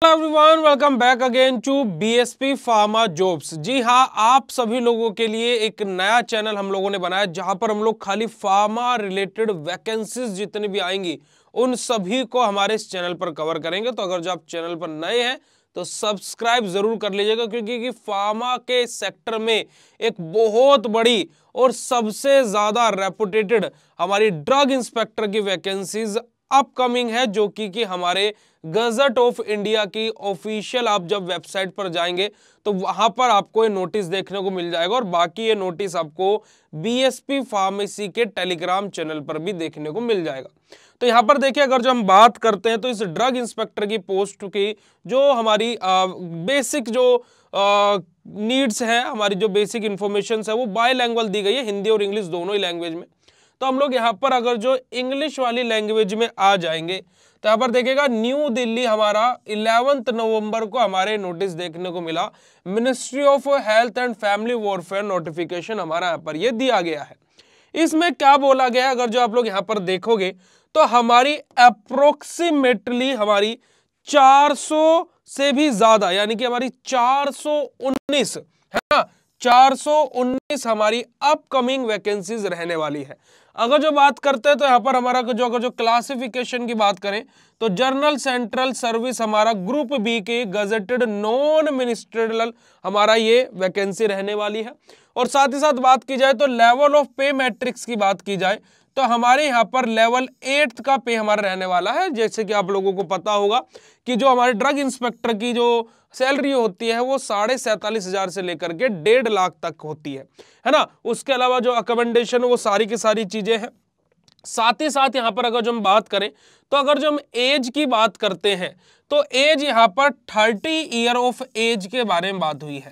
Hello everyone, welcome back again to BSP pharma jobs. जी हाँ, आप सभी लोगों के लिए एक नया चैनल हम लोगों ने बनाया जहां पर हम लोग खाली फार्मा रिलेटेड वैकेंसीज जितनी भी आएंगी उन सभी को हमारे इस चैनल पर कवर करेंगे। तो अगर जो आप चैनल पर नए हैं तो सब्सक्राइब जरूर कर लीजिएगा, क्योंकि फार्मा के सेक्टर में एक बहुत बड़ी और सबसे ज्यादा रेपुटेटेड हमारी ड्रग इंस्पेक्टर की वैकेंसीज अपकमिंग है, जो कि हमारे गजट ऑफ इंडिया की ऑफिशियल आप जब वेबसाइट पर जाएंगे तो वहां पर आपको ये नोटिस देखने को मिल जाएगा। और बाकी ये नोटिस आपको बीएसपी फार्मेसी के टेलीग्राम चैनल पर भी देखने को मिल जाएगा। तो यहां पर देखिए, अगर जो हम बात करते हैं तो इस ड्रग इंस्पेक्टर की पोस्ट की जो हमारी बेसिक जो नीड्स है, हमारी जो बेसिक इंफॉर्मेशन है वो बायलैंग्वेज दी गई है, हिंदी और इंग्लिश दोनों ही लैंग्वेज में। तो हम लोग यहाँ पर अगर जो इंग्लिश वाली लैंग्वेज में आ जाएंगे तो यहाँ पर देखिएगा न्यू दिल्ली हमारा 11 नवंबर को हमारे नोटिस देखने को मिला। Ministry of health and family warfare notification हमारा यहाँ पर ये दिया गया है। इसमें क्या बोला गया है, अगर जो आप लोग यहाँ पर देखोगे तो हमारी अप्रोक्सीमेटली हमारी 400 से भी ज्यादा, यानी कि हमारी 419 है ना, 419 हमारी अपकमिंग वैकेंसीज रहने वाली है। अगर जो बात करते हैं तो यहाँ पर हमारा अगर जो क्लासिफिकेशन की बात करें तो जर्नल सेंट्रल सर्विस हमारा ग्रुप बी के गजेटेड नॉन मिनिस्ट्रियल हमारा ये वैकेंसी रहने वाली है। और साथ ही साथ बात की जाए तो लेवल ऑफ पे मैट्रिक्स की बात की जाए तो हमारे यहाँ पर लेवल 8 का पे हमारा रहने वाला है। जैसे कि आप लोगों को पता होगा कि जो हमारे ड्रग इंस्पेक्टर की जो सैलरी होती है वो 47,500 से लेकर के 1.5 लाख तक होती है ना। उसके अलावा जो अकोमोडेशन वो सारी की सारी चीजें हैं। साथ ही साथ यहाँ पर अगर जो हम बात करें तो अगर जो हम एज की बात करते हैं तो एज यहाँ पर 30 ईयर ऑफ एज के बारे में बात हुई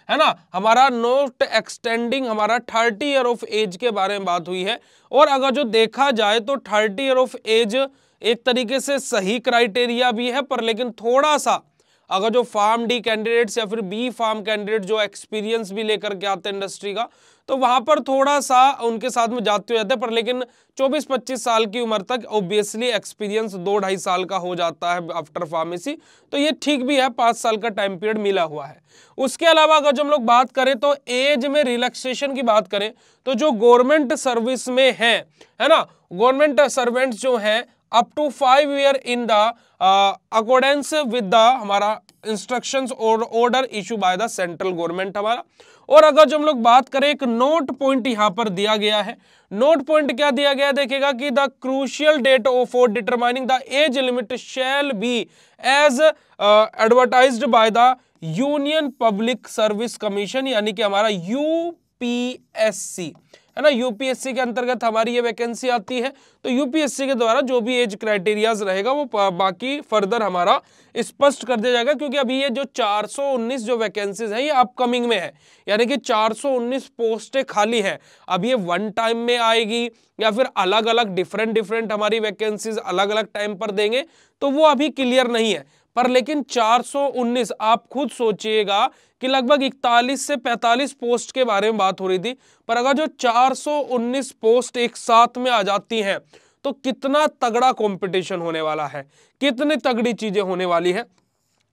है ना। हमारा नोट एक्सटेंडिंग हमारा 30 ईयर ऑफ एज के बारे में बात हुई है। और अगर जो देखा जाए तो 30 ईयर ऑफ एज एक तरीके से सही क्राइटेरिया भी है, पर लेकिन थोड़ा सा अगर जो फार्म डी कैंडिडेट्स या फिर बी फार्म कैंडिडेट जो एक्सपीरियंस भी लेकर के आते हैं इंडस्ट्री का, तो वहां पर थोड़ा सा उनके साथ में जाते हो जाते हैं। पर लेकिन 24-25 साल की उम्र तक ऑब्वियसली एक्सपीरियंस 2-2.5 साल का हो जाता है आफ्टर फार्मेसी, तो ये ठीक भी है, 5 साल का टाइम पीरियड मिला हुआ है। उसके अलावा अगर जो हम लोग बात करें तो एज में रिलैक्सेशन की बात करें तो जो गवर्नमेंट सर्विस में है ना, गवर्नमेंट सर्वेंट्स जो है up to 5 year in the accordance with the हमारा इंस्ट्रक्शंस और order issue by the central government हमारा। और अगर जो हम लोग बात करें एक नोट पॉइंट यहां पर दिया गया है, नोट पॉइंट क्या दिया गया है देखिएगा कि the crucial date for determining the age limit shall be as advertised by the union public service commission, यानी कि हमारा यूपीएससी है ना। यूपीएससी के अंतर्गत हमारी ये वैकेंसी आती है। तो यूपीएससी के द्वारा जो भी एज क्राइटेरियाज रहेगा वो बाकी फर्दर हमारा स्पष्ट कर दिया जाएगा, क्योंकि अभी ये जो 419 जो वैकेंसीज है ये अपकमिंग में है, यानी कि 419 पोस्टें खाली हैं। अब ये वन टाइम में आएगी या फिर अलग अलग डिफरेंट हमारी वैकेंसीज अलग अलग टाइम पर देंगे तो वो अभी क्लियर नहीं है। पर लेकिन 419 आप खुद सोचिएगा कि लगभग 41 से 45 पोस्ट के बारे में बात हो रही थी, पर अगर जो 419 पोस्ट एक साथ में आ जाती हैं तो कितना तगड़ा कंपटीशन होने वाला है, कितनी तगड़ी चीजें होने वाली है।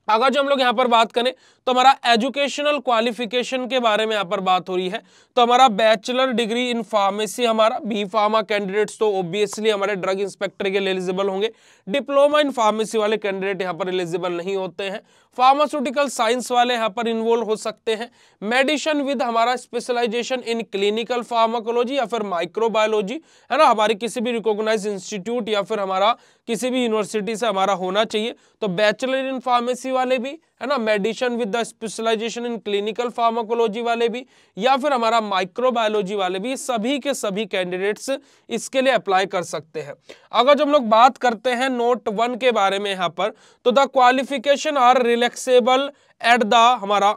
अगर जो हम लोग यहाँ पर बात करें तो हमारा एजुकेशनल क्वालिफिकेशन के बारे में यहाँ पर बात हो रही है। तो हमारा बैचलर डिग्री इन फार्मेसी हमारा बी फार्मा कैंडिडेट्स तो ऑब्वियसली हमारे ड्रग इंस्पेक्टर के लिए एलिजिबल होंगे। डिप्लोमा इन फार्मेसी वाले कैंडिडेट यहाँ पर एलिजिबल नहीं होते हैं। फार्मास्यूटिकल साइंस वाले यहाँ पर इन्वॉल्व हो सकते हैं। मेडिसिन विद हमारा स्पेशलाइजेशन इन क्लिनिकल फार्माकोलॉजी या फिर माइक्रोबायोलॉजी है ना, हमारी किसी भी रिकॉग्नाइज्ड इंस्टीट्यूट या फिर हमारा किसी भी यूनिवर्सिटी से हमारा होना चाहिए। तो बैचलर इन फार्मेसी वाले भी है ना, medicine with the specialisation in clinical pharmacology वाले भी या फिर हमारा माइक्रोबायोलॉजी वाले भी, सभी के सभी कैंडिडेट्स इसके लिए अप्लाई कर सकते हैं। अगर जो हम लोग बात करते हैं नोट 1 के बारे में यहाँ पर, तो the qualification are relaxable at the हमारा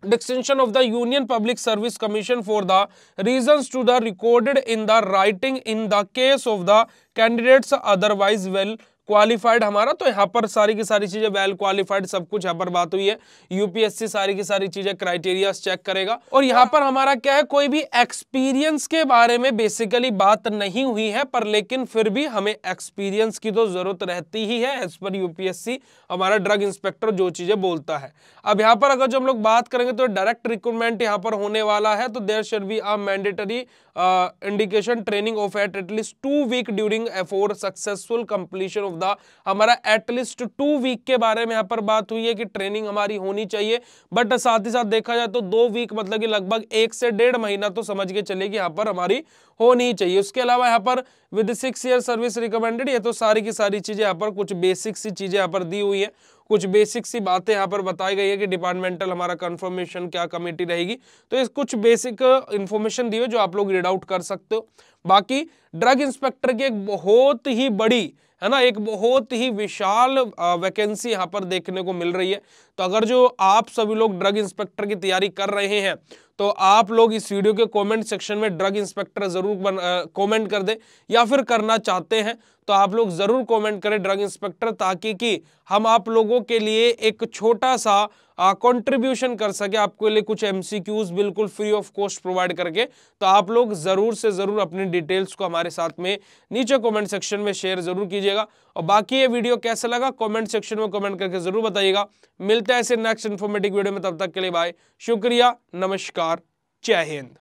distinction of the Union Public Service Commission for the reasons to the recorded in the writing in the case of the candidates otherwise well qualified हमारा, तो यहाँ पर सारी की सारी चीजें well qualified सब कुछ यहाँ पर बात हुई है। यूपीएससी सारी की सारी चीजें क्राइटेरिया चेक करेगा। और यहाँ पर हमारा क्या है, कोई भी एक्सपीरियंस के बारे में बेसिकली बात नहीं हुई है, पर लेकिन फिर भी हमें एक्सपीरियंस की तो जरूरत रहती ही है एज पर यूपीएससी, हमारा ड्रग इंस्पेक्टर जो चीजें बोलता है। अब यहाँ पर अगर जो हम लोग बात करेंगे तो डायरेक्ट रिक्रूटमेंट यहाँ पर होने वाला है, तो there should be a mandatory indication training of at least 2 week during for successful completion of the, हमारा एटलीस्ट 2 वीक के बारे में यहाँ पर बात हुई है कि ट्रेनिंग हमारी होनी चाहिए। बट साथ ही साथ देखा जाए तो 2 वीक मतलब कि लगभग 1 से 1.5 महीना तो समझ के चलेगी यहाँ पर हमारी होनी चाहिए। उसके अलावा यहाँ पर विद 6 ईयर सर्विस रिकमेंडेड, ये तो सारी की सारी चीजें यहाँ पर कुछ बेसिक सी चीजें यहाँ पर दी हुई है, कुछ बेसिक सी बातें यहाँ पर बताई गई है कि डिपार्टमेंटल हमारा कंफर्मेशन क्या कमेटी रहेगी। तो इस कुछ बेसिक इंफॉर्मेशन दी हुई जो आप लोग रीड आउट कर सकते हो। बाकी ड्रग इंस्पेक्टर की एक बहुत ही बड़ी है ना, एक बहुत ही विशाल वैकेंसी यहाँ पर देखने को मिल रही है। तो अगर जो आप सभी लोग ड्रग इंस्पेक्टर की तैयारी कर रहे हैं तो आप लोग इस वीडियो के कमेंट सेक्शन में ड्रग इंस्पेक्टर जरूर कमेंट कर दें, या फिर करना चाहते हैं तो आप लोग जरूर कमेंट करें ड्रग इंस्पेक्टर, ताकि कि हम आप लोगों के लिए एक छोटा सा कंट्रीब्यूशन कर सके, आपके लिए कुछ एमसीक्यूज बिल्कुल फ्री ऑफ कॉस्ट प्रोवाइड करके। तो आप लोग जरूर से जरूर अपनी डिटेल्स को हमारे साथ में नीचे कमेंट सेक्शन में शेयर जरूर कीजिएगा। और बाकी ये वीडियो कैसा लगा कमेंट सेक्शन में कमेंट करके जरूर बताइएगा। मिलते हैं ऐसे नेक्स्ट इन्फॉर्मेटिव वीडियो में, तब तक के लिए बाय, शुक्रिया, नमस्कार, जय हिंद।